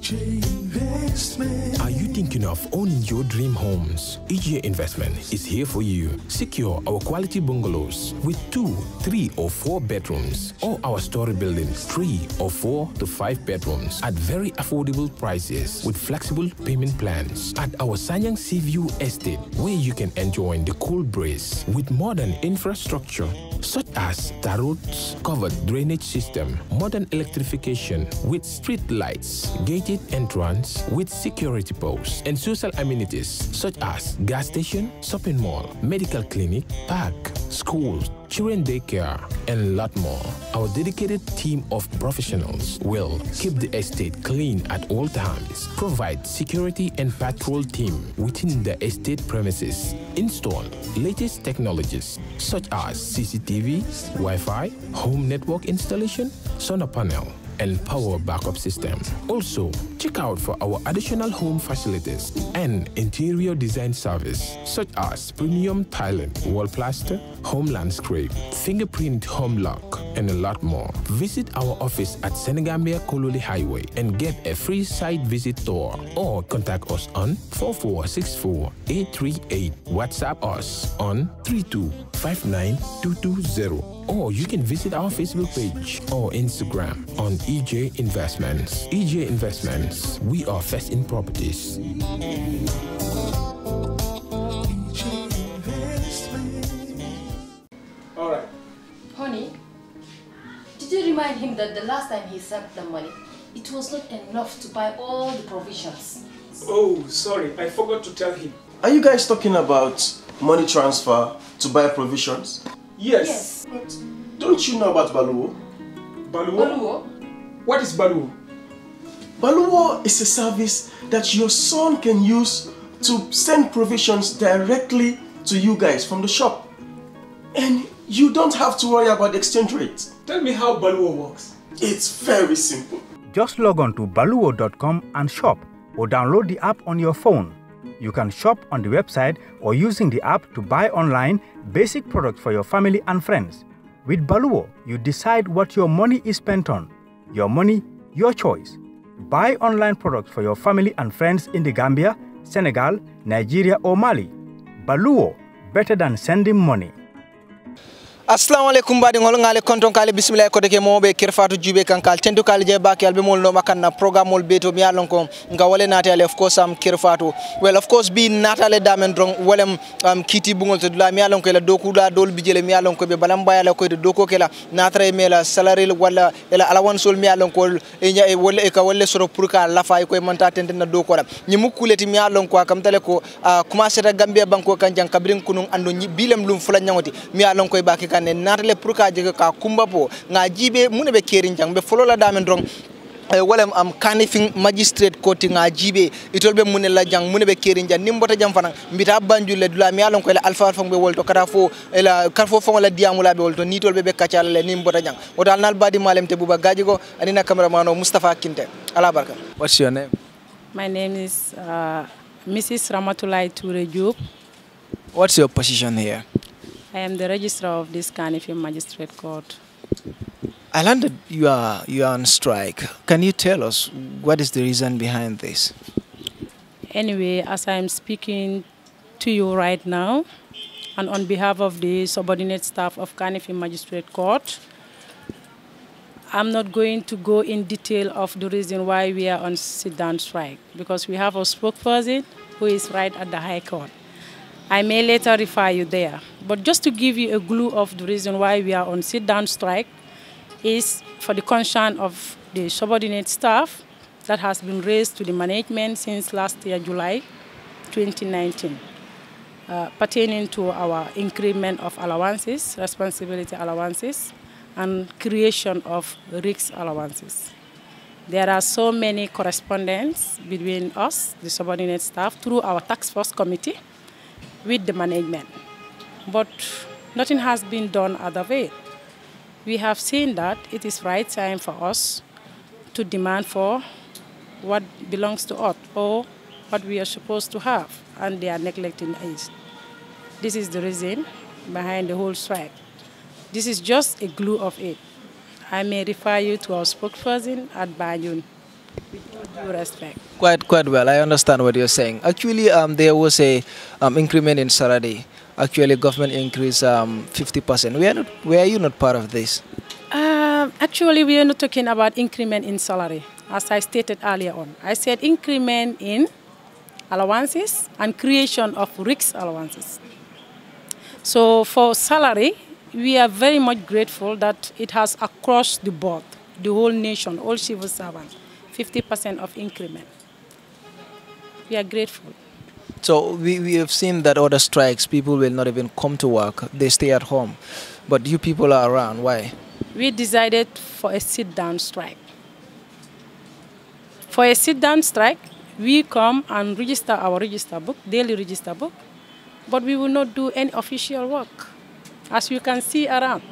Are you thinking of owning your dream homes? EJ Investment is here for you. Secure our quality bungalows with 2, 3 or 4 bedrooms, or our story buildings 3 or 4 to 5 bedrooms at very affordable prices with flexible payment plans at our Sanyang Seaview Estate, where you can enjoy the cool breeze with modern infrastructure such as tar roads, covered drainage system, modern electrification with street lights, gated entrance with security posts, and social amenities such as gas station, shopping mall, medical clinic, park, schools, children daycare, and a lot more. Our dedicated team of professionals will keep the estate clean at all times, provide security and patrol team within the estate premises, install latest technologies such as CCTV, Wi-Fi, home network installation, solar panel, and power backup system. Also, check out for our additional home facilities and interior design service such as premium tiling, wall plaster, home landscape, fingerprint home lock, and a lot more. Visit our office at Senegambia Kololi Highway and get a free site visit tour, or contact us on 4464-838. WhatsApp us on 3259220. Or you can visit our Facebook page or Instagram on EJ Investments. EJ Investments, we are first in properties. All right. Honey, did you remind him that the last time he sent the money, it was not enough to buy all the provisions? Oh, sorry, I forgot to tell him. Are you guys talking about money transfer to buy provisions? Yes. But don't you know about Baluwo? Baluwo? Baluwo? What is Baluwo? Baluwo is a service that your son can use to send provisions directly to you guys from the shop. And you don't have to worry about the exchange rate. Tell me how Baluwo works. It's very simple. Just log on to baluwo.com and shop, or download the app on your phone. You can shop on the website or using the app to buy online basic products for your family and friends. With Baluwo, you decide what your money is spent on. Your money, your choice. Buy online products for your family and friends in the Gambia, Senegal, Nigeria or Mali. Baluwo, better than sending money. Assalamu alaikum badi ngol ngale konton kale bismillah ko deke mobe kirfatu jube kankal tendu kale je baki albe mol no makanna programme mol beto mi alon ko nga wale natale of course am kirfatu well of course bi natale damen drong wolem kiti bungol to la mi alon ko la doku la dol bi jele mi alon ko be balam bayala ko de doko kela natre mela salary wala ela alawan sol mi alon ko e nya e wala e ka wala soro pour ka la fay ko manta tende na doko la ni mukuleti mi alon ko kam tale ko commencer ta Gambia banko kanjang kabrin kunun ando bilem lum fula nyangoti mi alon ko baki ne natale pour ka jega ka kumba po nga jibe mune be kerin jang be folo la damen drong walem am kanifing magistrate court nga jibe itolbe mune la jang mune be kerin jang nimbota jam fana mbita banjule dula mi alon ko la alfa fo be wolto kata fo ela karfo fo la diamula be wolto ni tolbe be kacala le nimbota jang o dal nal badi malem te buba gajigo anina cameraman Mustafa Kinte ala barka. What's your name? My name is Mrs. Ramatulai Toure Diop. What's your position here? I am the registrar of this Kanifing Magistrate Court. I learned that you are on strike. Can you tell us what is the reason behind this? Anyway, as I am speaking to you right now, and on behalf of the subordinate staff of Kanifing Magistrate Court, I'm not going to go in detail of the reason why we are on sit-down strike, because we have a spokesperson who is right at the High Court. I may later refer you there. But just to give you a clue of the reason why we are on sit-down strike is for the concern of the subordinate staff that has been raised to the management since last year, July 2019, pertaining to our increment of allowances, responsibility allowances, and creation of risk allowances. There are so many correspondence between us, the subordinate staff, through our task force committee, with the management, but nothing has been done other way. We have seen that it is right time for us to demand for what belongs to us or what we are supposed to have, and they are neglecting us. This is the reason behind the whole strike. This is just a clue of it. I may refer you to our spokesperson at Banjul With due respect. Quite well. I understand what you're saying. Actually, there was a increment in salary. Actually, government increase 50%. Were you not part of this? Actually, we are not talking about increment in salary, as I stated earlier on. I said increment in allowances and creation of RICS allowances. So for salary, we are very much grateful that it has across the board, the whole nation, all civil servants, 50% of increment. We are grateful. So we have seen that other strikes, people will not even come to work. They stay at home. But you people are around. Why? We decided for a sit-down strike. For a sit-down strike, we come and register our register book, daily register book, but we will not do any official work. As you can see around,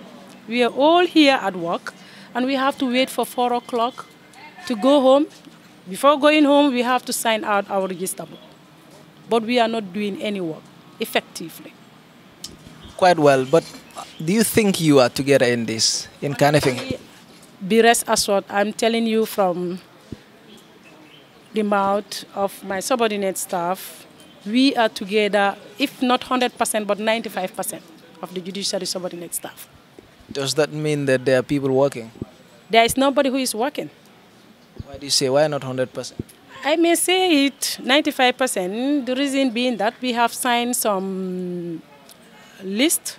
we are all here at work, and we have to wait for 4 o'clock to go home. Before going home, we have to sign out our register book. But we are not doing any work effectively. Quite well, but do you think you are together in this, in Kanifing? Be rest assured, I'm telling you from the mouth of my subordinate staff, we are together, if not 100%, but 95% of the judiciary subordinate staff. Does that mean that there are people working? There is nobody who is working. Why do you say, why not 100%? I may say it 95%, the reason being that we have signed some list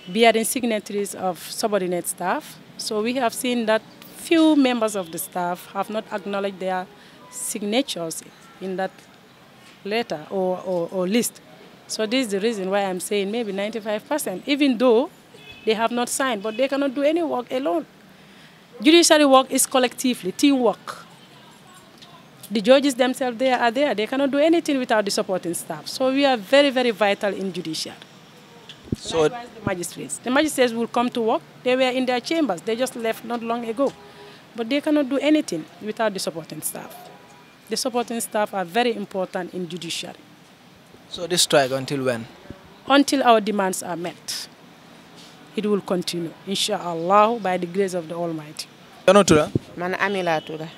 bearing signatories of subordinate staff. So we have seen that few members of the staff have not acknowledged their signatures in that letter or list. So this is the reason why I'm saying maybe 95%, even though they have not signed, but they cannot do any work alone. Judiciary work is collectively, teamwork. The judges themselves, they are there. They cannot do anything without the supporting staff. So we are very, very vital in judiciary. So likewise, the magistrates will come to work. They were in their chambers. They just left not long ago. But they cannot do anything without the supporting staff. The supporting staff are very important in judiciary. So this strike until when? Until our demands are met. It will continue, inshallah, by the grace of the Almighty. Man Amila Tura,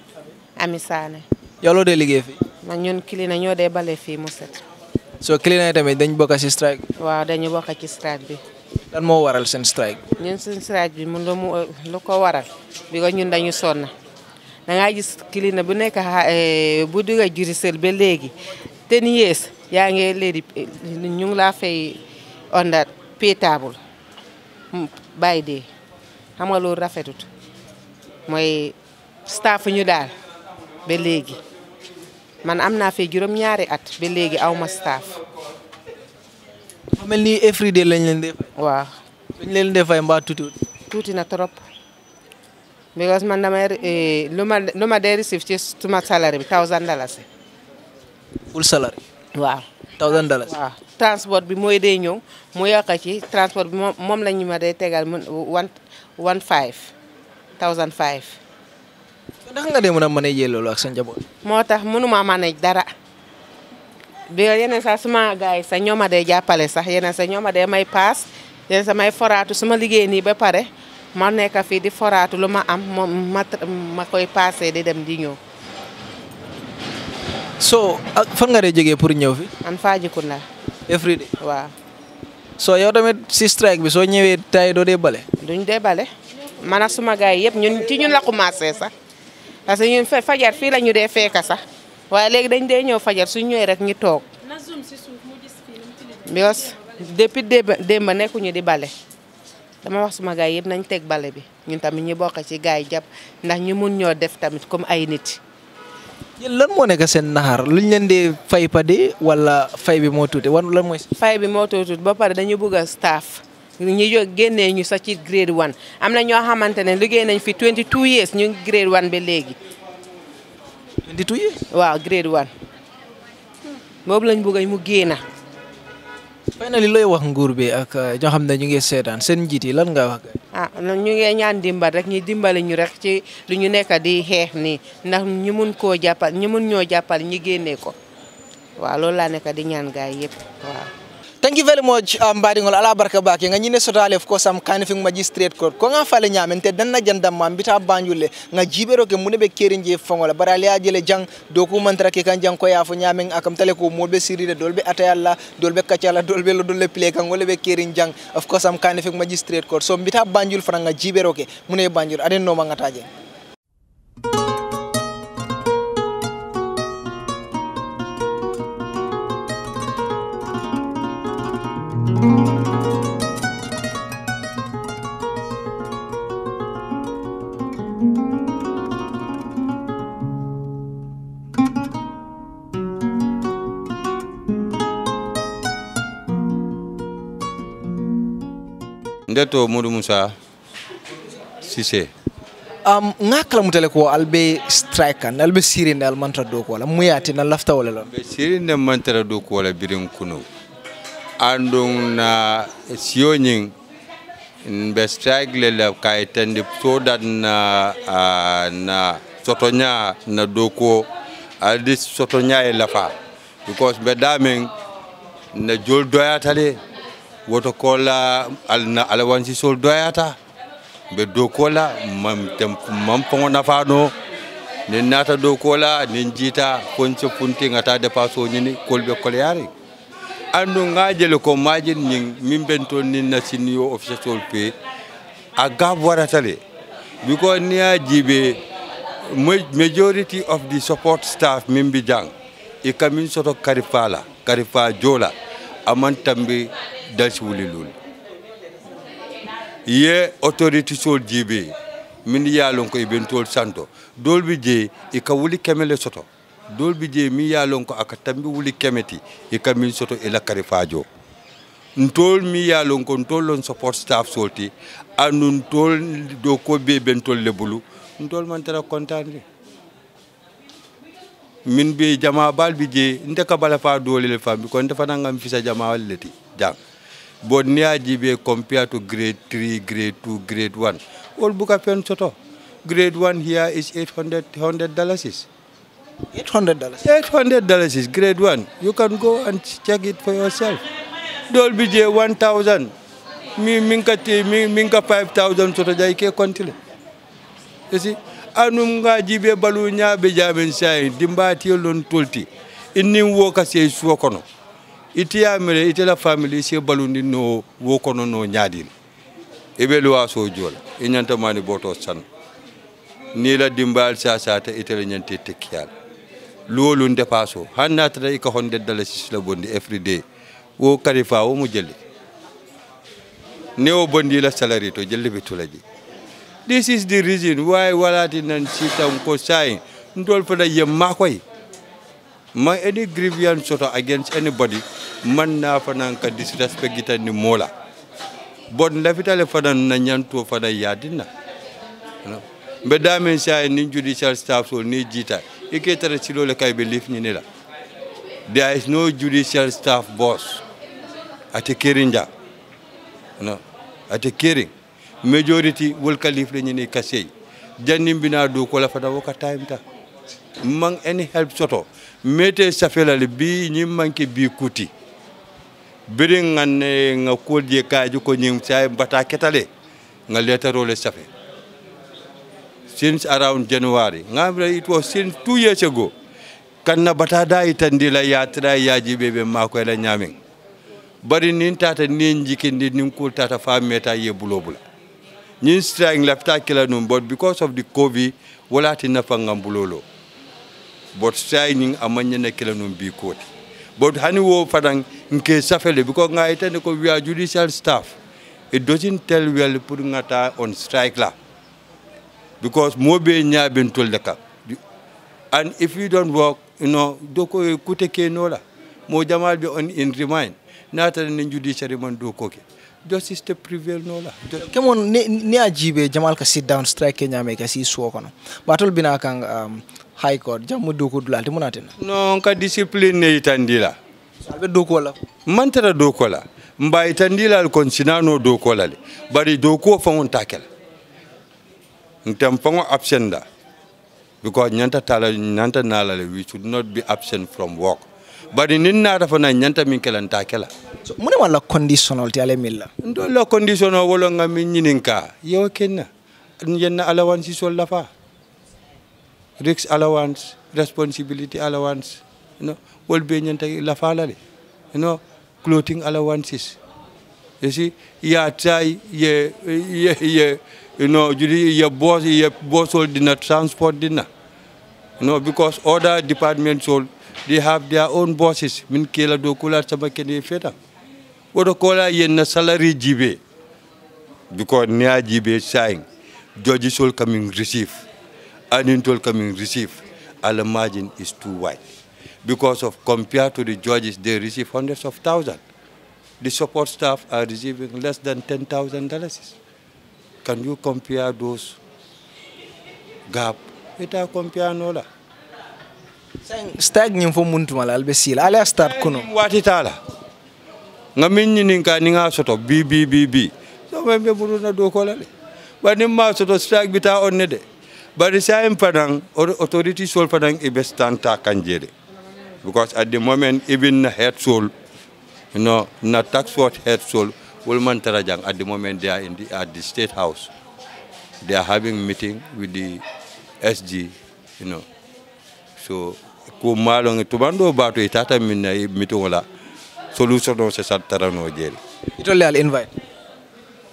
Ami Sane. Yalo de liggéey fi. Man ñun kilina ñoo dee bale fii mu set. So kilina tamit dañ bokk ci strike. Waaw dañu bokk ci strike bi. Lan moo waral seen strike? Ñun seen strike bi mun lu ko waral bi ko ñun dañu sonn. Da nga gis kilina bu nekk bu duga judiciaire ba léegi 10 years yaa ngi léegi ñu ngi laa fay on that pay table. Bay dee xam nga loolu rafetut mooy staff ñu daal ba léegi man am naa fi juróom ñaari at ba léegi aw ma staff. mel ni every day lañ leen def. waaw. luñ leen defay mbaa tuuti na trop because man damay lu ma dee receive ci suma salary bi $1000. full salary. waaw. $1000. waaw transport bi mooy dee ñëw mu yokk ci transport bi moom la ñu ma dee tegal 1,500. ndax nga dee mën a manage loolu ak sa njaboot. moo tax mënuma manage dara bi yeneen sax suma gars yi sax ñoo ma dee jàppale sax yeneen sax ñoo ma dee may paas yeneen sax may foraatu suma liggéey nii ba pare ma nekk fii di foraatu lu ma am ma koy paasee di dem di ñëw. so fan nga dee jógee pour ñëw fi. man Fajikunda. every day. waaw. so yow tamit si strike bi soo ñëwee tay doo dee bale. duñ dee bale man ak suma gars yi yëpp ñun la commencé sax parce que ñun fajar fii la ñu dee fekk sax waaye léegi dañ dee ñëw fajar suñ ñëwee rek ñu toog. because depuis démb nekkuñu di bale dama wax suma gars yi yëpp nañ teg bale bi ñun tamit ñu bokk ci gars yi jàpp ndax ñu mun ñoo def tamit comme ay nit. yéen lan moo nekk seen naxar luñ leen di fay pa de wala fay bi moo tuuti lan mooy. fay bi moo tuuti ba pare dañu bëgg a staff ñu génnee ñu sax ci grade 1 am na ñoo xamante ne liggéey nañ fi 22 years ñu ngi grade 1 ba léegi. 22 years. waaw grade 1 boobu lañ bëgg mu génna. finally looy wax nguur bi ak ñoo xam ne ñu ngi seetaan seen njiit yi lan nga wax. ñu ngi ñaan dimbal rek ñu dimbali ñu rek ci lu ñu nekk di xeex nii ndax ñu mun koo jàppal ñu mun ñoo jàppal ñu génnee ko waaw loolu laa nekk di ñaan gaay yëpp waaw. Thank you very much mbaɗigol ala barka bake nga ñine sotale of course am kanifing magistrate court ko nga fale ñamente danna jandam ma mbita banjulle nga jibero ke munebe kerinje fongola barali ajele jang documentra ke kan jang ko yafo ñamen akam tale ko molbe siride dolbe atayalla dolbe kacala dolbe lo dolle play kan ngole be kerin jang of course am kanifing magistrate court so mbita banjul fana nga jibero ke mune banjul aden no mangataje Ndeto Modou Moussa Cissé ngakala mutele ko albe strike kan albe sirinde al mantra do ko la muyati na lafta wala lon be sirinde mantra do ko la birin kuno andung na sionyin be strike le la kay tande so dat na sotonya na do ko aldi sotonya e lafa because be damen na jol doyatale woto kola alna alawansi sol doyata be do kola mam pongo nafano ni nata do kola ni jita poncho punti ngata de paso nyini kolbe kolyari andu ngajele ko majin nyin mimbento ni na senior official pe aga waratale because ni ajibe majority of the support staff mimbi jang e kamin soto karifa jola amantambe dalsi wulilul ye autorité sol jibe min yalon ko ibentol santo dolbi je e ka wuli kemele soto dolbi je mi yalon ko aka tambi wuli kemeti e ka min soto e la karifajo ntol mi yalon ko ntolon support staff solti anun tol do ko be bentol lebulu ntol man tara contane min be jama balbi je ndeka bala fa dole le fambi ko ndefa ngam fisa jama walleti jang bon niaji be compare to grade 3 grade 2 grade 1 all buka pen soto grade 1 here is $800 $800 is grade 1 you can go and check it for yourself dolbi je 1000 minka 5000 soto jay ke kontile you see anum ngaji be balu nyaabe jamen say dimbati lon tolti inni woka sey suokono itiya mere itela family se balundi no wokono no nyaadil ebe lo aso jola inyanta mani boto san ni la dimbal sasata itela nyante tekkiyal lolu ndepaso hanna tata ika $100 la bondi every day wo kalifa wo mu jelle neo bondi la salary to jelle be tulaji. This is the reason why walati nan sita ko sai ndol fa da yemma koy ma any grievance soto against anybody man na fanan ka disrespect gitan ni mola bon la vitale fanan na nyanto fada yadina be damen sai ni judicial staff so ni jita iketere ci lole kay be lif ni la there is no judicial staff boss at Kerinja no at Kering majority will kalif le ni kasey jannim bina do ko la fada waka time ta mang any help soto mete safela le bi ñi manke bi kuti biri ngane nga kodje kaaju ko ñim say bata ketale nga letero le safe since around January ngamre it was since 2 years ago kanna bata da itandila ya tra yaji bebe mako la nyamin bari nin tata nin jikindi nin ko tata fa meta ye bulobula nin strike lafta kila num but because of the covid wala tinna fangam bulolo but signing amanya na kila num bi koti but hani wo fadang nke safele because nga itane ko we are judicial staff it doesn't tell well put ngata on strike la because mobe nya ben toldeka and if you don't work you know doko kuteke nola mo jamal be on in remind nata ni judiciary man doko ke justice te prevail nola kemon ni ajibe jamal ka sit down strike nya me ka si so kono batol bina kang high court jamu doko dulati munaten non ka discipline ne itandila albe doko la mantara doko la mba itandila kon sinano doko la bari doko fa on takel ntam fa absenda because nyanta nala we should not be absent from work bari nin na rafa na nyanta min kelanta kela so mune wala conditional ti ale milla ndo la conditional wala ngami nyininka yo kenna yenna allowance sol lafa risk allowance responsibility allowance wol be nyanta lafa la clothing allowances you see ya try ye your boss all did transport dinner because other departments all they have their own bosses min kela do kula sama kene feta wodo kola yenna salary jibe because near jibe saying judges all coming receive and all coming receive all margin is too wide because of compared to the judges they receive hundreds of thousands. The support staff are receiving less than $10,000. Can you compare those gap? Ita compare nola. Stag nyim fo muntu mala albesil ala start kuno. Wati tala. Ngamin ninka ninga soto B. So membe buruna do kola le. But nimma soto stag bita onne de. But the same padang authority sol padang ibestanta kanjere. Because at the moment even head soul na tax force head soul Wolman Tarajang at the moment they are at the State House. They are having meeting with the SG, So kumalong tubando bato itata minna meeting wala solution no se satarano jeri. It all invite.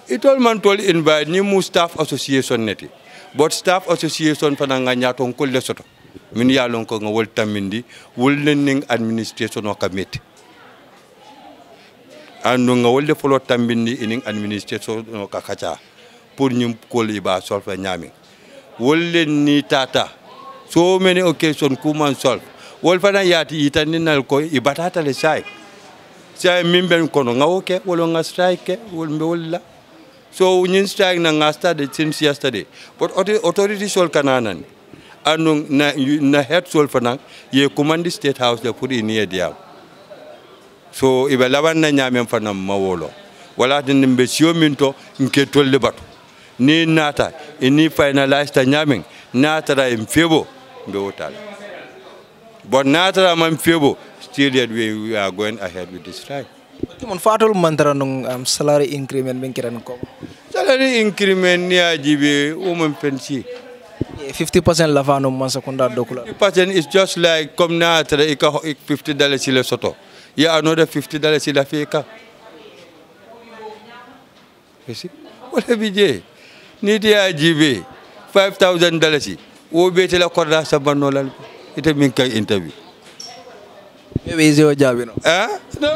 It all man tol invite ni mu staff association neti. But staff association fananga nyaton kolle soto. Min yalon ko ngol tamindi wol learning administration o kameti. Ando nga wolde folo tambindi inin administration no kakacha pour nyum koli ba solve nyami wolle ni tata so many occasion kuman solve wol fana yati itaninal ko ibatata le sai mimben kono nga oke wolo nga strike wol mbe wolla so nyin strike na nga start since yesterday but authority sol kananan ando na head sol fana ye command State House le pour ini dia so ibe laban na nyamem fanam mawolo wala tin mbe sio minto nke tolle batu ni nata ini finalize ta nyamen nata ra mfebo mbe wotal but nata ra man febo still yet we are going ahead with this strike mon fatol mantara nung salary increment ben kiran ko salary increment ni ajibe o mon pensi 50% la fano man sekunda dokula 50% is just like comme nata ra $50 le soto. Yeah, another $50 in Africa. You see? What have you done? Need GV $5,000. Wo bete la korda sabanolal. Ite minka interview. Maybe is your job, No,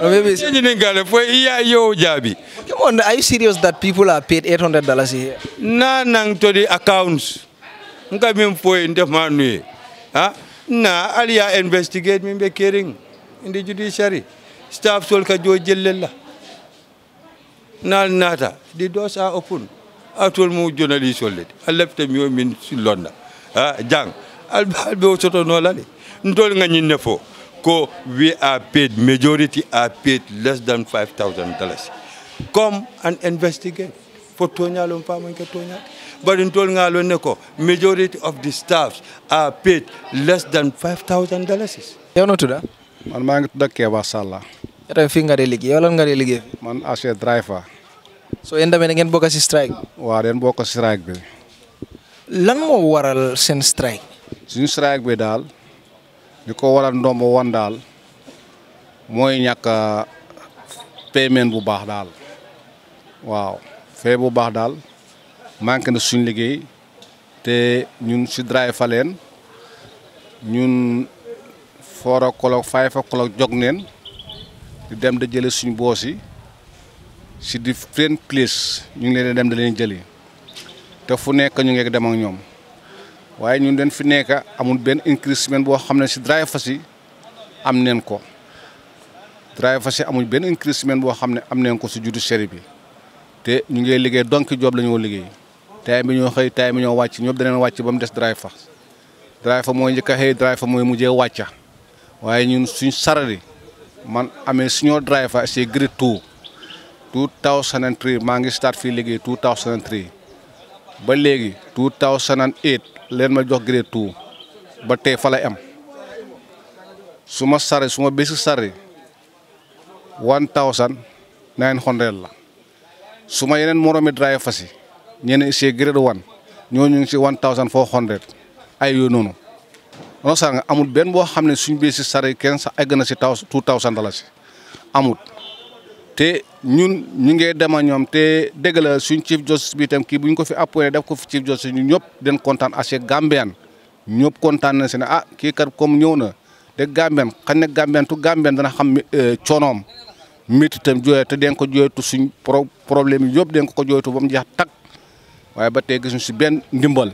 maybe it's your job. Come on, are you serious that people are paid $800 a year? Na nang to the accounts. Nka min foi in the manu. Na alia investigate min be caring. In the judiciary, staff sol ka jo jellella nal nata the doors are open atol mu journalist sollet alafte mi min silonda jang albe soto no lale ndol nga nyinne fo ko we are paid majority are paid less than $5,000 come and investigate for tonyalo pamon ke tonya but ndol nga lo ne ko majority of the staffs are paid less than $5,000 you know to that man maa ngi tudd Keba Salla. Yaa fi nga liggéey yow lan nga liggéey. man as a driver. so yéen tamit ngeen bokk ci strike. waaw den bokk ci strike bi. lan moo waral seen strike. suñu strike bi daal li ko waral ndombo wan daal mooy ñàkk paiement bu baax daal waaw fee bu baax daal manqué na suñu liggéey te ñun ci drive fa leen ñun 4 o'clock 5 o'clock jog neen di dem da jële suñu boos yi si different place ñu ngi leen dem da leen jëli te fu nekk ñu ngi dem ak ñoom waaye ñun den fi nekk amul benn increment boo xam ne si driver si am neen ko driver si amul benn increment boo xam ne am neen ko si judiciaire bi te ñu ngi liggéey donki job la ñoo liggéey tay bi ñoo xëy tay bi ñoo wàcc ñëpp danañ wàcc ba mu des driver mooy njëkk a xëy driver mooy mujjee wàcca waaye ñun suñ sarari man amee suñoo driver c'est grade 2003 maa ngi start fii liggéey 2003 ba léegi 2008 leen ma jox grade 2 ba tey fa la am suma basic salary 1900 la suma yeneen moromi driver fasi ñeneen ci grade 1 ñooñu ngi ci 1400 ay yo noonu non sa nga amul benn boo xam ne suñu basic salary kenn sax egg na ci 2000 dollars amul te ñun ñu ngi dem ak ñoom te dégg la suñ chief justice bi itam kii bu ñu ko fi appointé def ko fi chief justice ñu ñëpp den kontaan assez Gambian ñëpp kontaan na si ne ah kii kat comme ñëw na te Gambian xañ ne Gambian dana xam coonoom métti itam jooyee te den ko jooytu suñ problème yi yëpp den ko jooytu ba mu jeex tag waaye ba tey gisuñ si benn ndimbal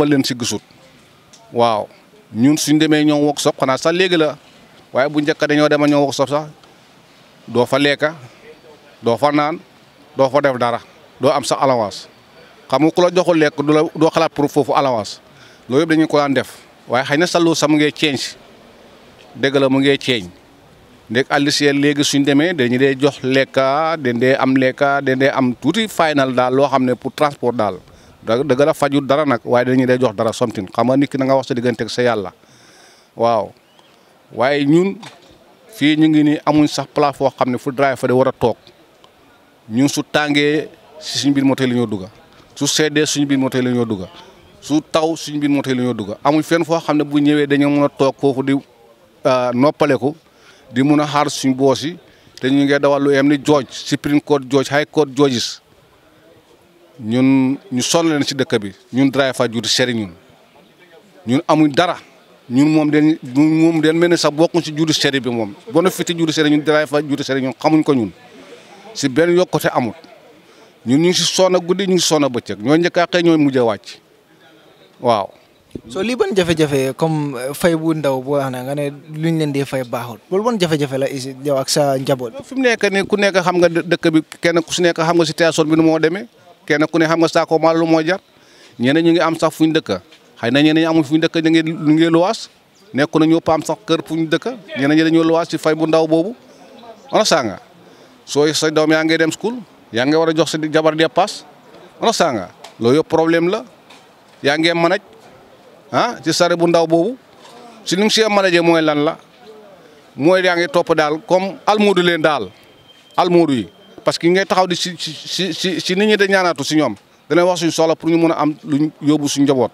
leen si gisut waaw ñun suñ demee ñoom workshop xanaa sax léegi la waaye bu njëkk dañoo dem ñoom workshop sax doo fa lekka doo fa naan doo fa def dara doo am sax allowance xam nga ku la joxul lekk doo xalaat pour foofu allowance loolu yëpp dañu ko daan def waaye xëy na sax loolu sax mu ngee change dëgg la mu ngee change ndeg àllisee léegi suñ demee dañu dee jox lekka dendee am tuuti final daal loo xam ne pour transport daal dëgg la fajut dara nag waaye dañu dee jox dara something xam nga nit ki na nga wax sa digganteeg sa yàlla waaw waaye ñun fii ñu ngi nii amuñ sax place foo xam ne fu driver fa de war a toog ñun su tàngee si suñ biir moto la ñoo dugga su seddee suñ biir moto la ñoo dugga su taw suñ biir moto la ñoo dugga amuñ fenn foo xam ne bu ñëwee dañoo mën a toog foofu di noppaleku di mun a xaar suñ boos yi te ñu ngi dawal lu yem ni George Supreme Court George High Court Judges ñun ñu sonn leen si dëkk bi ñun driver fa juuti seri ñun amuñ dara ñun moom den mel ne sax bokkuñ si juuti seri bi moom bona fiti juuti seri ñun driver fa juuti seri ñun xamuñ ko ñun si benn yokkute amut ñun ñu ngi si sonn guddi ñu ngi sonn bëccëg ñoo njëkk a xëy ñooy mujj a wàcc waaw. so lii ban jafe-jafe comme fay bu ndaw boo xam ne nga ne luñ leen di fay baaxul loolu ban jafe-jafe la isi yow ak sa njaboot. fi mu nekk nii ku nekk xam nga dëkk bi kenn ku si nekk xam nga situation bi nu moo demee kenn ku ne xam nga saako maalo lu moo jar ñeneen ñu ngi am sax fuñ dëkk xëy na ñeneen ñi amul fuñ dëkk ñu ngi luwaas nekku na ñëpp am sax kër fuñ dëkk ñeneen ñi dañoo luwaas ci fay bu ndaw boobu ona sanga soo sa doom yaa ngi dem school yaa ngi war a jox sa jabar dépasse ona sanga loolu yëpp problème la yaa ngi manaj ci sare bu ndaw boobu si ni mu see manajee mooy lan la mooy yaa ngi topp daal comme almuudu leen daal almuudu yi parce que ngay taxaw di si nit ñi da ñaanaatu si ñoom danañ wax suñu soxla pour ñu mën a am luñ yóbbu suñu njaboot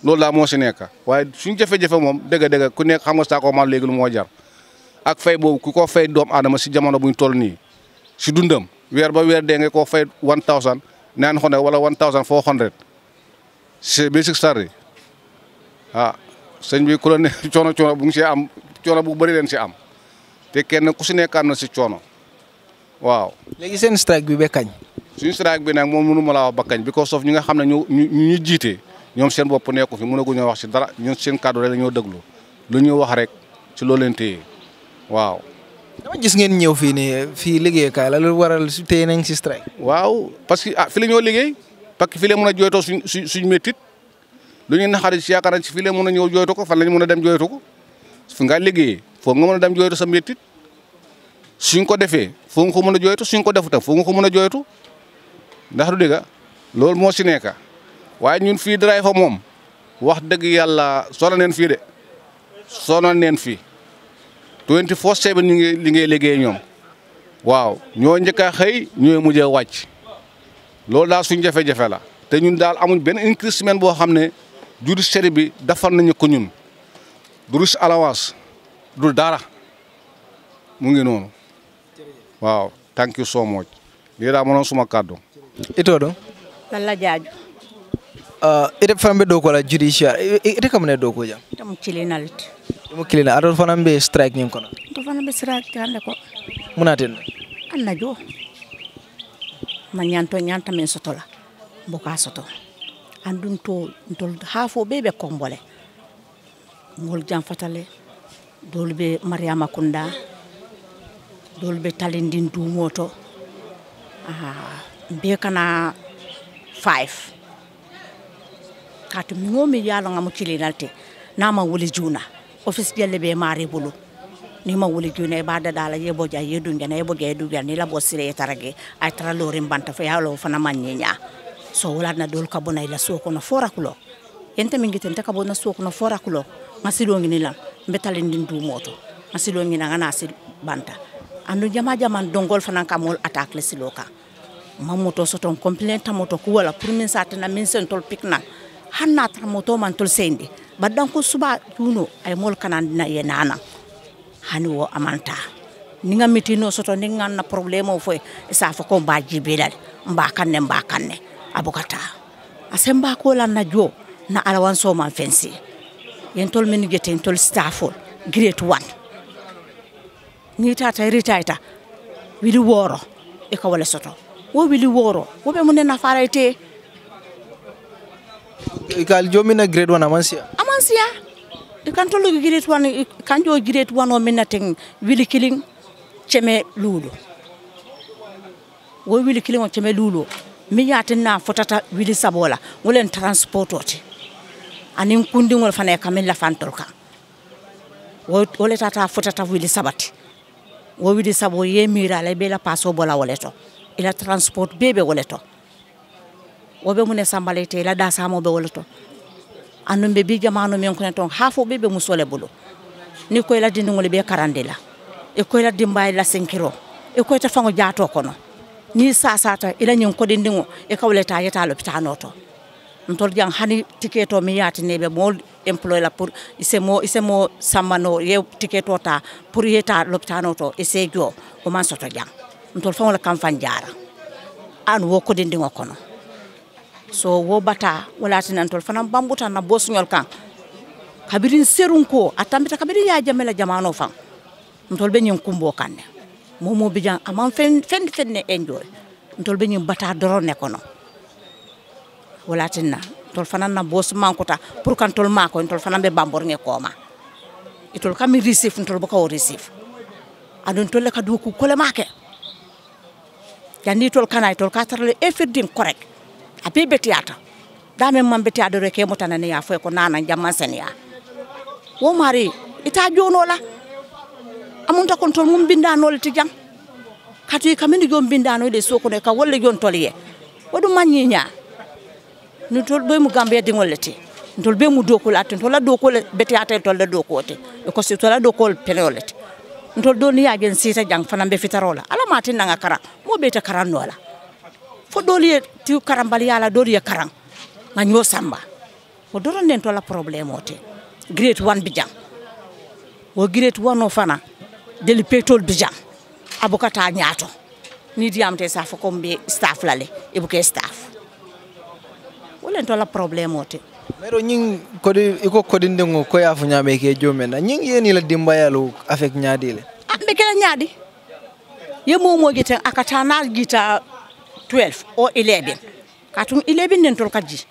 loolu daal moo si nekk waaye suñu jafe-jafe moom dëgg-dëgg ku nekk xam nga saako maal léegi lu moo jar ak fay boobu ku ko fay doom aadama si jamono buñ toll nii si dundam weer ba weer dee nga koo fay 1900 wala 1400 si basic salary sëñ bi ku la ne coono bu ngi si am coono bu bëri leen si am te kenn ku si nekkaan na si coono waaw. léegi seen strike bi ba kañ. suñu strike bi nag moom mënu ma laa wax ba kañ bi ko soof ñi nga xam ne ñu jiite ñoom seen bopp nekku fi mënaguñoo wax si dara ñun seen kàddu rek la ñoo déglu lu ñu wax rek ci loolu leen téye waaw. dama gis ngeen ñëw fii nii fii liggéeykaay la lu waral téye nañ si strike. waaw parce que fi la ñoo liggéey parce que fii la mën a jooytoo suñ méttit lu ñu naxari si yaakaar ci fii la mën a ñëw jooytu ko fan la ñu mën a dem jooytu ko fi nga liggéeyee foofu nga mën a dem jooytu sa méttit suñ ko defee foo nga ko mën a jooytu suñ ko defutam foo nga ko mën a jooytu ndax du dëgg loolu moo si nekk waaye ñun fii driver moom wax dëgg yàlla sonal neen fii de sonal neen fii 24/7 ñu ngi li ngay liggéey ñoom waaw ñoo njëkk a xëy ñooy mujjee wàcc loolu daal suñ jafe-jafe la te ñun daal amuñ benn increment boo xam ne judiciaire bi defal nañu ko ñun du rus allowance du dara mu ngi noonu waaw thank you so much lii daa mënoon suma kàddu. itoɗo lalla jaaju ite fambe dow kola judiciaire ite kamane dow ko jam tomo cilinalti ɗum kilina aɗon fana mbe strike ñin kono to fana ɓe strike hande ko munaten anna jo ma ñanto ñanta men sotola mboka soto andum to ntol haafo ɓe ɓe kombole ngol jam fatale dol ɓe mariama kunda dol ɓe talindin dumoto mbe kana 5 katu ngomi yalo ngamo cilinalti nama wuli juna office jelle be mari bulu ni ma wuli juna e bada dala yebo ja yedu ngena yebo ge du ni la bo sire tarage ay tralo rimbanta fa yalo fana manyenya so wala na dol kabona ila so kono fora kulo yente min giten ta kabo na suko na fora kulo ngasilo ngini lam mbetalin din du moto ngasilo ngina ngana sil banta andu jama dongol fanan kamol attaque le siloka mamoto soton complaint moto ku wala pour min satana min sen tol pikna hanna tra moto man tol sendi baddan ko suba juno ay mol kanan na yenana hani wo amanta ninga mitino soto ninga na problème o foy sa fa ko ba jibelal mba kanne abukata asemba ko lan na jo na alawan so man fensi yen tol min geten tol staffol grade 1 ni tata retaita wili woro e ka wala soto wo wili woro wo be mun na farayte ikal jomina grade 1 amansia e kan tolo grade 1 kan jo grade 1 o minna ten wili kiling cheme lulu wo wili kiling o cheme lulu mi yatina fotata wili sabola wolen transportoti anin kundi ngol fane kamilla fantolka wole tata fotata wili sabati wo wili sabo ye mira la bela paso bola woleto ila transport bebe woleto wobe mune sambalete la da samo be woleto anum be bi jamanu men ko ton hafo bebe musole bulu ni ko ila dindi ngol be karandela e ko ila dimbay la 5 kilo e ko ta fango jaato kono ni sasata ila nyin ko dindingo e kawleta yeta l'hôpital to ntol jang hani tiketo mi yati nebe mol employé la pour isemo samano ye tiketo ta pour yeta l'hôpital to e sejo o man soto jang ntol fango la campagne jara an wo ko dindingo kono so wo bata wala tinan tol fanam bambuta na bosñol kan kabirin serun ko atambita kabirin ya jamela jamano fan ntol be nyin kumbo kanne momo bijan amam fen ne enjoy ntol be nyin bata dorone kono wala tinna tol fanan na bos mankota pour kan tol mako tol fanan be bambor nge koma itol kam receive ntol bako receive adon tol ka du ko kole make jandi tol kanay tol ka tarle effort correct abe betiata dame man betiado reke motana ne ya fo ko nana jamman sen ya wo mari ita jono la amunta kon tol mum bindano le tijang katu kamini jom bindano de soko ne ka wolle jon toliye wodu manyinya ni tol be mu gambe dingolati tol be mu dokol atin tol la dokol betiata tol la dokote ko si tol la dokol penolati tol do ni ya gen sita jang fana be fitarola ala matin nga kara mo be ta karanola fo doliye ti karambali yala doliye karang nganyo samba o doron den to la problème ote grade 1 bijam wo grade 1 o fana deli petol bijam abukata nyaato ni diamte sa fo kombe staff lale e buke staff wolen to la problème ote mero ñing kodi iko kodi ndengo ko yafu nyame ke jomena ñing yeni la dimbayalu avec nyaadile ambe kala nyaadi ye momo gita akata na gita 12 o 11 katum 11 nen tol kaji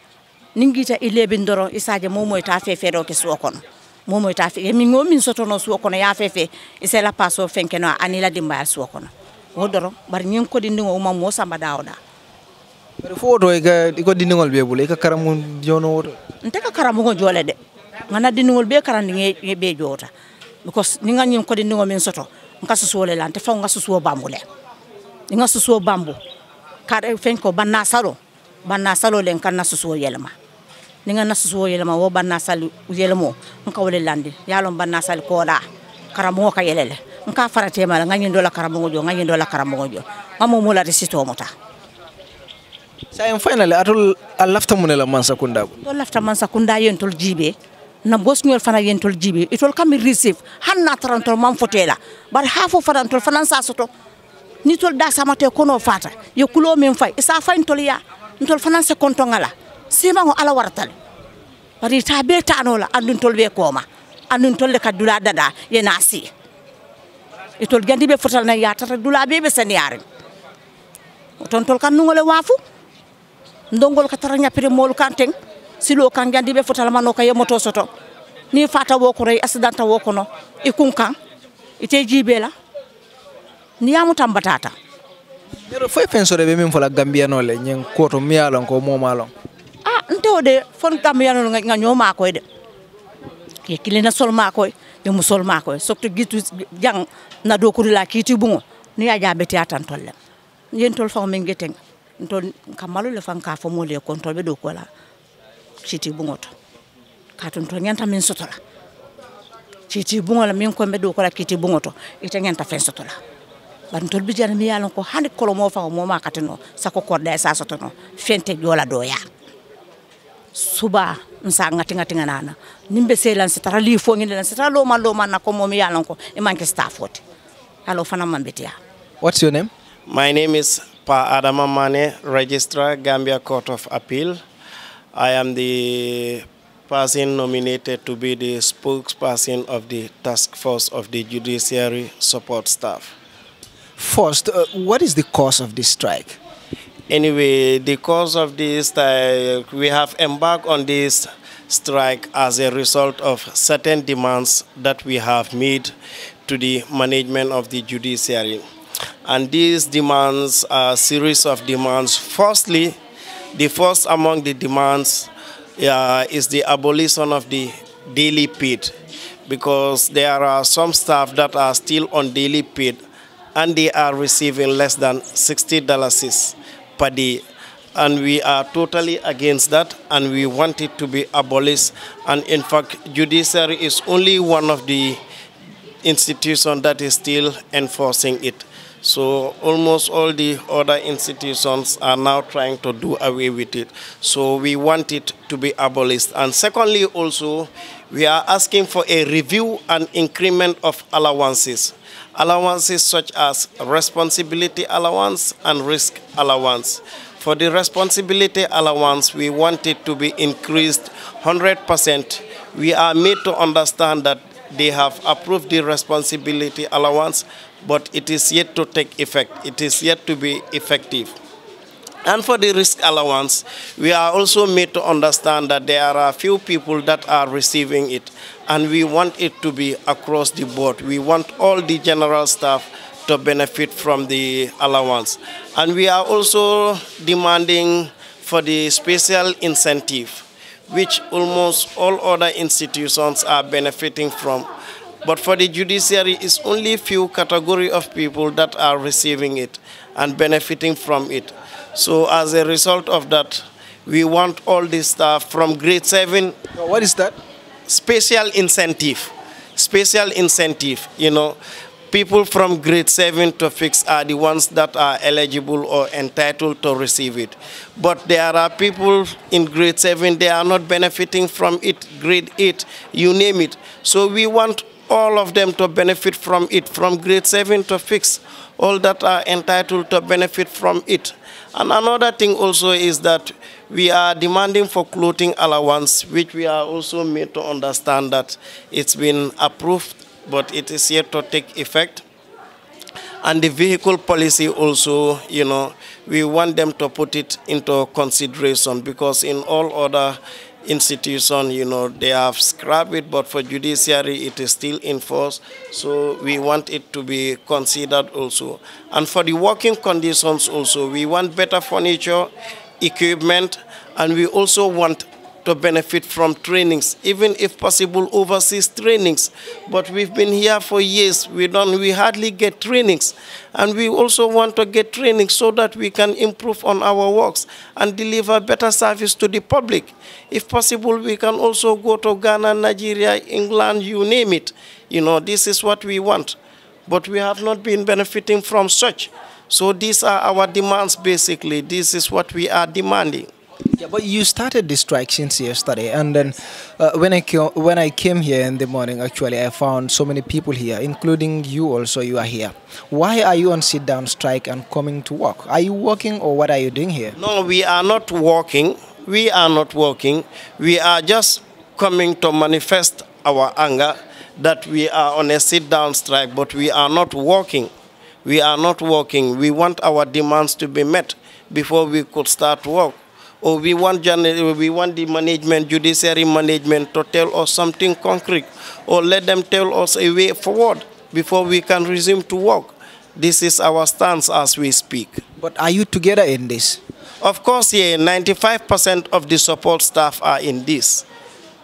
ningita 11 doro isaje momo ta fefero ke suokono momo ta fe mi ngomin sotono suokono ya fefe isela paso fenkeno anila dimbayal suokono o doro bar nyen ko dindingo mo mo samba dawda pero foto iko dindingol be bule ka karamu jono woto nteka karamu go jole de ngana dindingol be karandi be jota because ninga nyen ko dindingo min soto ngasu sole lante fa ngasu suo bambule ngasu suo bambu kare fenko banna salo len kan nasu suo yelma ninga nasu suo yelma wo banna sal yelmo nka wole landi yalon banna sal ko da karamo ka yelele nka farate mala ngani dola karamo jo mamo mo la resito mota sa en finally atul alafta munela mansa kunda do lafta mansa kunda yentol jibe na bosñol fana yentol jibe itol kam receive hanna tarantol man fotela bar hafo farantol fanan sa soto ni tol da samate kono fata yo kulo men fay isa fayn tol ya ntol fanan se konto ngala sima ngo ala wartal bari ta be tanola andun tol be koma andun tol le kadula dada ye nasi itol gandi be fotal na ya tata dula be seniyare ton tol kan ngole wafu ndongol ka taranya pere mol kanteng silo kan gandi be fotal mano ka yemoto soto ni fata wo ko rey accidenta wo kono ikun kan ite jibela ni yamu tambatata yero foy pensore be min fola gambiano le nyen koto miyalon ko momalon ntode fon gambiano nga nyoma ko de ke kilena sol ma ko be musol ma ko sokto gitu jang na do ko la kiti bungo ni ya jabeti atan tolle yen tol fa men geteng ton kamalu le fan ka fo mo le kon tol be do ko la kiti bungo to katun to nyanta min sotola kiti bungo la min ko be do ko la kiti bungo to ita nyanta fen sotola ban tol bi jana mi yalon ko hande kolo mo fa mo ma katino sako korda sa sotono fente jola do ya suba nsa ngati nana nimbe selan setara li fo ngi lan setara lo man na ko mo mi yalon ko e manke staffot allo fana man betia. What's your name? My name is Pa Adama Mane, Registrar, Gambia Court of Appeal. I am the person nominated to be the spokesperson of the task force of the judiciary support staff. First, what is the cause of this strike? Anyway, the cause of this strike, we have embarked on this strike as a result of certain demands that we have made to the management of the judiciary. And these demands are a series of demands. Firstly, the first among the demands is the abolition of the daily paid, because there are some staff that are still on daily paid and they are receiving less than $60 per day. And we are totally against that, and we want it to be abolished. And in fact, judiciary is only one of the institutions that is still enforcing it. So almost all the other institutions are now trying to do away with it. So we want it to be abolished. And secondly, also, we are asking for a review and increment of allowances. Allowances such as responsibility allowance and risk allowance. For the responsibility allowance, we want it to be increased 100%. We are made to understand that they have approved the responsibility allowance, but it is yet to take effect. It is yet to be effective. And for the risk allowance, we are also made to understand that there are a few people that are receiving it, and we want it to be across the board. We want all the general staff to benefit from the allowance. And we are also demanding for the special incentive, which almost all other institutions are benefiting from. But for the judiciary, it's only a few category of people that are receiving it and benefiting from it. So as a result of that, we want all the staff from grade 7. What is that? Special incentive. Special incentive, you know. People from grade 7 to 6 are the ones that are eligible or entitled to receive it. But there are people in grade 7, they are not benefiting from it, grade 8, you name it. So we want all of them to benefit from it, from grade 7 to 6, all that are entitled to benefit from it. And another thing also is that we are demanding for clothing allowance, which we are also made to understand that it's been approved, but it is yet to take effect. And the vehicle policy also, you know, we want them to put it into consideration, because in all other institutions, you know, they have scrapped it, but for judiciary it is still in force. So we want it to be considered also. And for the working conditions also, we want better furniture, equipment, and we also want to benefit from trainings, even if possible overseas trainings. But we've been here for years, we hardly get trainings. And we also want to get training so that we can improve on our works and deliver better service to the public. If possible, we can also go to Ghana, Nigeria, England, you name it. You know, this is what we want. But we have not been benefiting from such. So these are our demands basically. This is what we are demanding. Yeah, but you started the strike since yesterday, and then when I came here in the morning, actually, I found so many people here, including you also, you are here. Why are you on sit-down strike and coming to work? Are you working, or what are you doing here? No, we are not working. We are not working. We are just coming to manifest our anger that we are on a sit-down strike, but we are not working. We are not working. We want our demands to be met before we could start work. Or we want the management, judiciary management, to tell us something concrete, or let them tell us a way forward before we can resume to work. This is our stance as we speak. But are you together in this? Of course, yeah, 95% of the support staff are in this.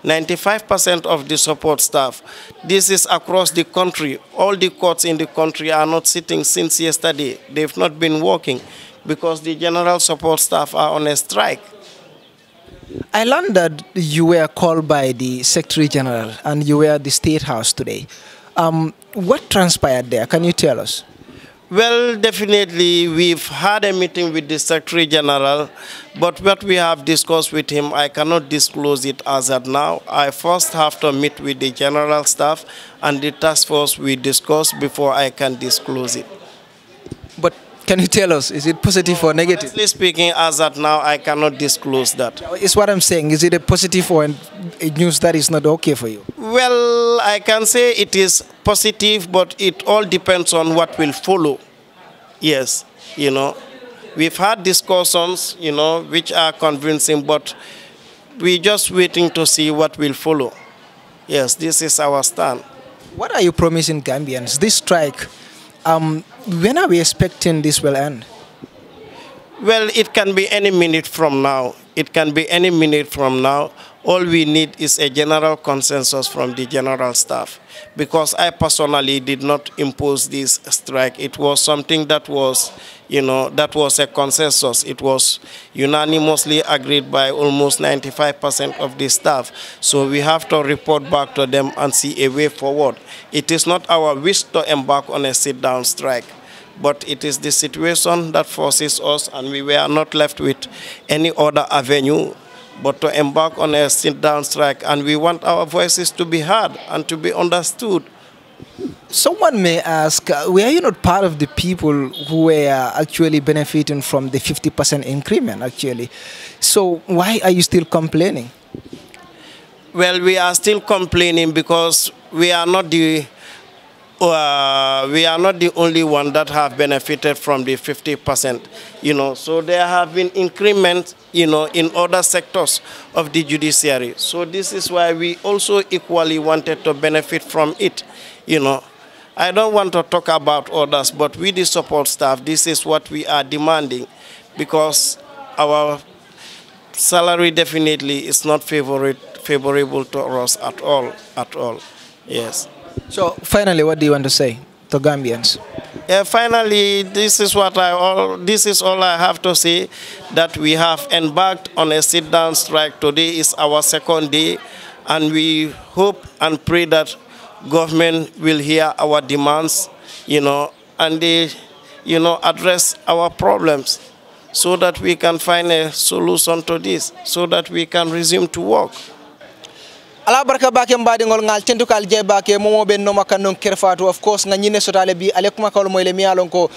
95% of the support staff. This is across the country. All the courts in the country are not sitting since yesterday. They've not been working, because the general support staff are on a strike. I learned that you were called by the Secretary General and you were at the State House today. What transpired there? Can you tell us? Well, definitely, we've had a meeting with the Secretary General, but what we have discussed with him, I cannot disclose it as of now. I first have to meet with the General Staff and the task force we discussed before I can disclose it. But can you tell us, is it positive or negative? Honestly speaking, as of now, I cannot disclose that. It's what I'm saying. Is it a positive or a news that is not okay for you? Well, I can say it is positive, but it all depends on what will follow. Yes, we've had discussions, which are convincing, but we're just waiting to see what will follow. Yes, this is our stand. What are you promising Gambians? This strike, when are we expecting this will end? Well, it can be any minute from now. It can be any minute from now. All we need is a general consensus from the General Staff. Because I personally did not impose this strike. It was something that was, that was a consensus. It was unanimously agreed by almost 95% of the staff. So we have to report back to them and see a way forward. It is not our wish to embark on a sit-down strike, but it is the situation that forces us, and we were not left with any other avenue but to embark on a sit-down strike, and we want our voices to be heard and to be understood. Someone may ask, were you not part of the people who were actually benefiting from the 50% increment, actually? So why are you still complaining? Well, we are still complaining because we are not the only one that have benefited from the 50%, So there have been increments, in other sectors of the judiciary. So this is why we also equally wanted to benefit from it, I don't want to talk about others, but with the support staff, this is what we are demanding, because our salary definitely is not favorable to us at all, yes. So finally, what do you want to say to Gambians? Finally, this is all I have to say, that we have embarked on a sit-down strike. Today is our second day, and we hope and pray that government will hear our demands, and they, address our problems so that we can find a solution to this, so that we can resume to work. ala barka bake mbadi ngol ngal tentu kal je bake momo ben no makannon kerfatu of course nga nyine sotale bi ale kuma kawlo moyle mi alon ko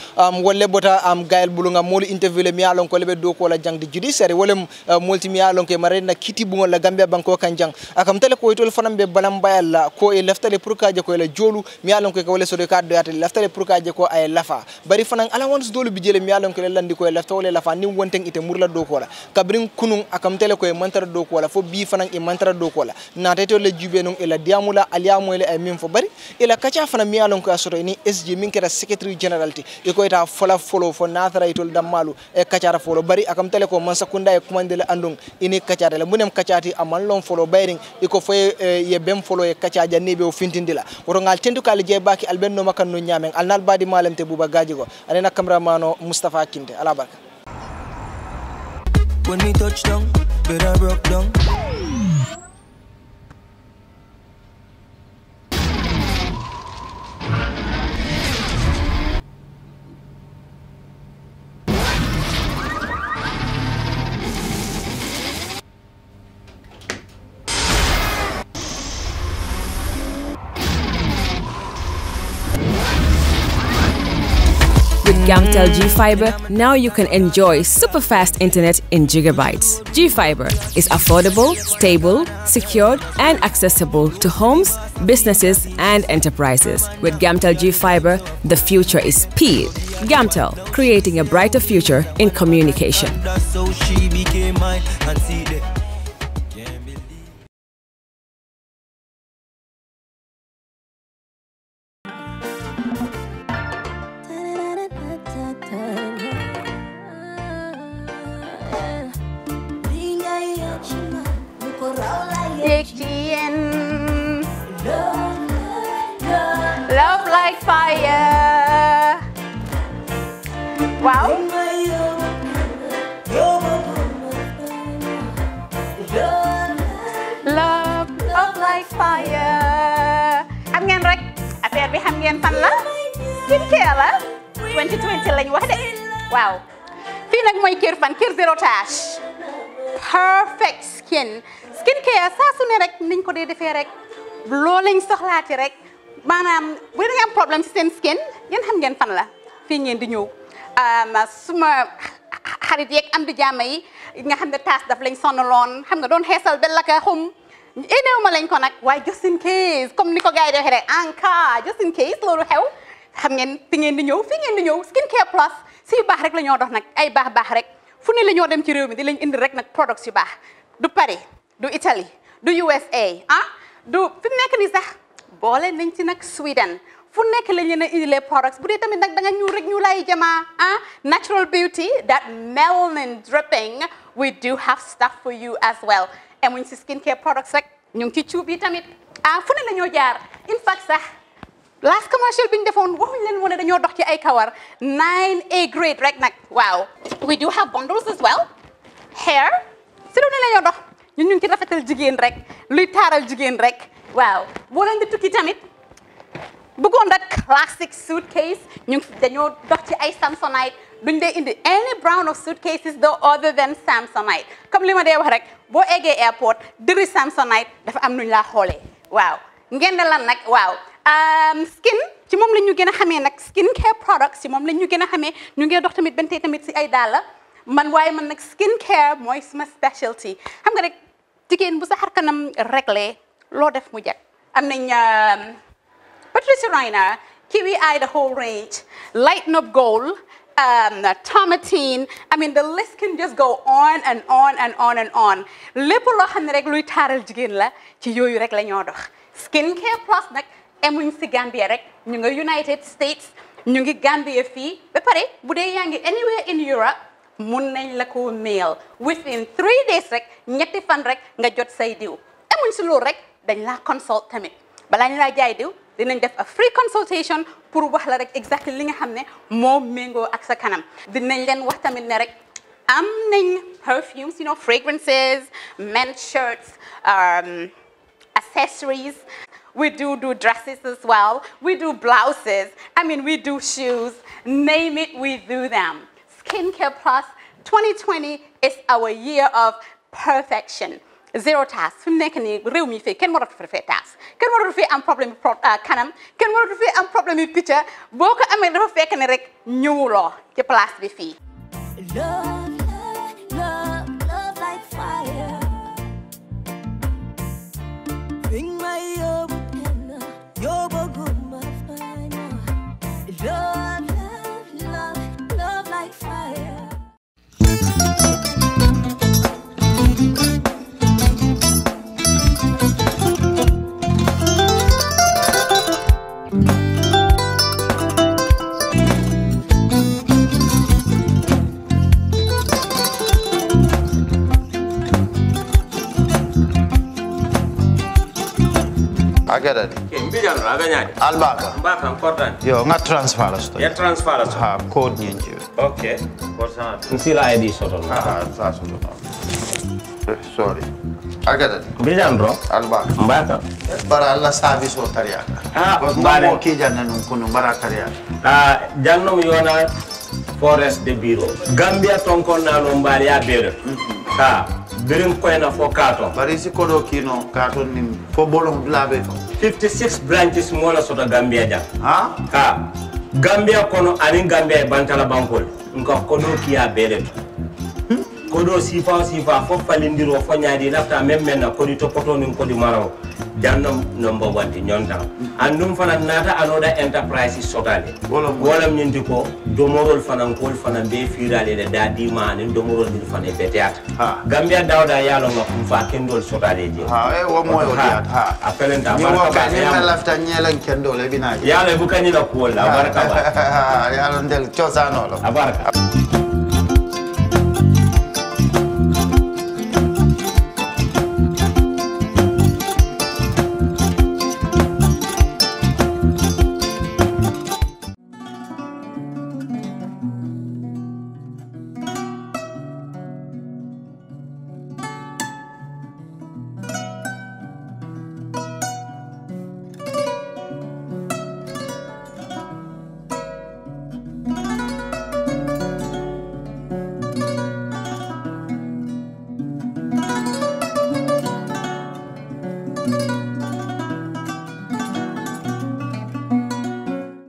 wolle bota gael bulunga mol interview le mi alon ko lebe do ko la jang di judiciary wolem multi mi alon ko mare na kiti bungol la Gambia banko kan jang akam tele ko itol fanam be balam bayal ko e leftale pour kaje ko la jolu mi alon ko wala sodo kaddo yata leftale pour kaje ko ay lafa bari fanan ala wons dolu bi jele mi alon ko landi ko lefta wala lafa ni wonten ite murla do ko la kabrin kunun akam tele ko e mantara do ko la fo bi fanan e mantara do ko la na teto le jube non ela diamula aliamo ele ay min fo bari ela kacha fana mi alon ko asoto ni SG min kera secretary general ti e ko ita fola folo fo natara itol dammalu e kacha folo bari akam tele ko man sakunda e commandele andung ini kacha le munem kachati amal lon folo bayring e ko fo ye bem folo e kacha jannibe o fintindila woto ngal tendu kala je baki albenno makan no nyamen alnal badi malamte buba gaji go anena cameraman Mustafa Kinte ala barka. When we touch down, better broke down. With Gamtel G-Fiber, now you can enjoy super fast internet in gigabytes. G-Fiber is affordable, stable, secured, and accessible to homes, businesses, and enterprises. With Gamtel G-Fiber, the future is speed. Gamtel, creating a brighter future in communication. Love like fire. Wow. like fire. Xam ngeen rek affaire bi xam ngeen fan la skincare la 2020 lañ wax de waaw fii nag mooy kër fan kër zero tache perfect skincare saa su ne rek niñ ko dee defee rek loo lañ soxlaati rek maanaam bu da nga am problème ci seen skin yéen xam ngeen fan la fii ngeen di ñëw suma xarit yeeg am di jàmm yi nga xam ne taas daf lañ sonaloon xam nga doon xeesal ba la ka xum éneew ma lañ ko nag waaye just in case comme ni ko gars yi defee rek en cas just in case loolu xew xam ngeen fi ngeen di ñëw skincare plus si yu baax rek la ñoo dox nag ay baax rek fu ne la ñoo dem ci réew mi di lañ indi rek nag products yu baax du Paris du Italie du USA du fi mu nekk nii sax boole nañ ci nag Sweden fu nekk lañ leen a indi les products bu dee tamit nag da nga ñuul rek ñu lay jamaa natural beauty that melanin dripping we do have stuff for you as well emuñ si skincare products rek ñu ngi ci cuub yi tamit fu ne la ñoo jaar in fact sax last commercial bi ñu defoon waxuñ leen woon dañoo dox ci ay kawar 9A grade rek nag waaw we do have bundles as well hair si lu ne la ñoo dox ñun ñu ngi ci rafetal jigéen rek luy taaral jigéen rek waaw boo leen di tukki tamit bëggoon that classic suitcase dañoo dox ci ay Samsonite duñ dee indi any brand of suitcases though other than Samsonite comme li ma dee wax rek boo eggee airport diri Samsonite dafa am nuñ laa xoolee waaw ngeen ne lan nag waaw skin ci moom la ñu gën a xamee nag skincare products ci moom la ñu gën a xamee ñu ngi dox tamit bentee tamit si ay dàlla man waaye man nag skincare mooy suma specialty xam nga rek jigéen bu sa xar kanam réglé loo def mu jag am nañ Patricia Reiner, Kiwi Eye, the whole range, Lighten Up Gold, Tomatine. I mean, the list can just go on and on and on and on. Lépp loo xam ne rek luy taaral jigéen la ci yooyu rek la ñoo dox. Skincare plus nag emuñ si Gambia rek ñu ngi United States ñu ngi Gambia fii ba pare bu dee yaa ngi anywhere in Europe mun nañ la ko mail within 3 days rek ñetti fan rek nga jot say diw emuñ si loolu rek dañ laa consult tamit balaa ñu laa jaay diw dinañ def a free consultation pour wax la rek exactly li nga xam ne moo méngoo ak sa kanam dinañ leen wax tamit ne rek am nañ perfumes fragrances men's shirts accessories we do dresses as well we do blouses I mean we do shoes name it we do them Skincare Plus 2020 is our year of perfection zero task fi mu nekk nii réew mi fii kenn waratu fi task kenn waratu fi am problème kanam kenn waratu fi am problème yu picca boo ko amee dafa fekk ne rek ñëwuloo ci place bi fii. Love like fire. Bring my love like fire. Agada mbijan no aga nyaade albaka mbaka important yo nga transfer la sto ya transfer la ha code nyenje okay porsan nsila id soto ha sa soto sorry agada mbijan ro albaka mbaka bara alla service o tariya mbare ki janna nun kunu bara tariya janno mi yona forest de bureau gambia tonkon na no mbari ya bere ha birim koyna fo kato bari si kodo kino kato ni fo bolon labe to 56 branches mola sota gambia jam ha gambia kono ani gambia bantala bankol nko kodo kiya bele to kodo sifa fo falindiro fo nyaadi lafta même na kodi to poto nin kodi maraw jannam number 1 di nyonta andum fana nata anoda enterprise sotale wala nyindi ko domorol fana kol fana be firale de dadi ma ni domorol dil fana be teat gambia dawda yalo ngam fa kendol sotale je wo moy o diat apelenta baraka ni ma lafta nyelan kendol e binaji yalo bu kanila ko la baraka ba yalo ndel ciosano lo baraka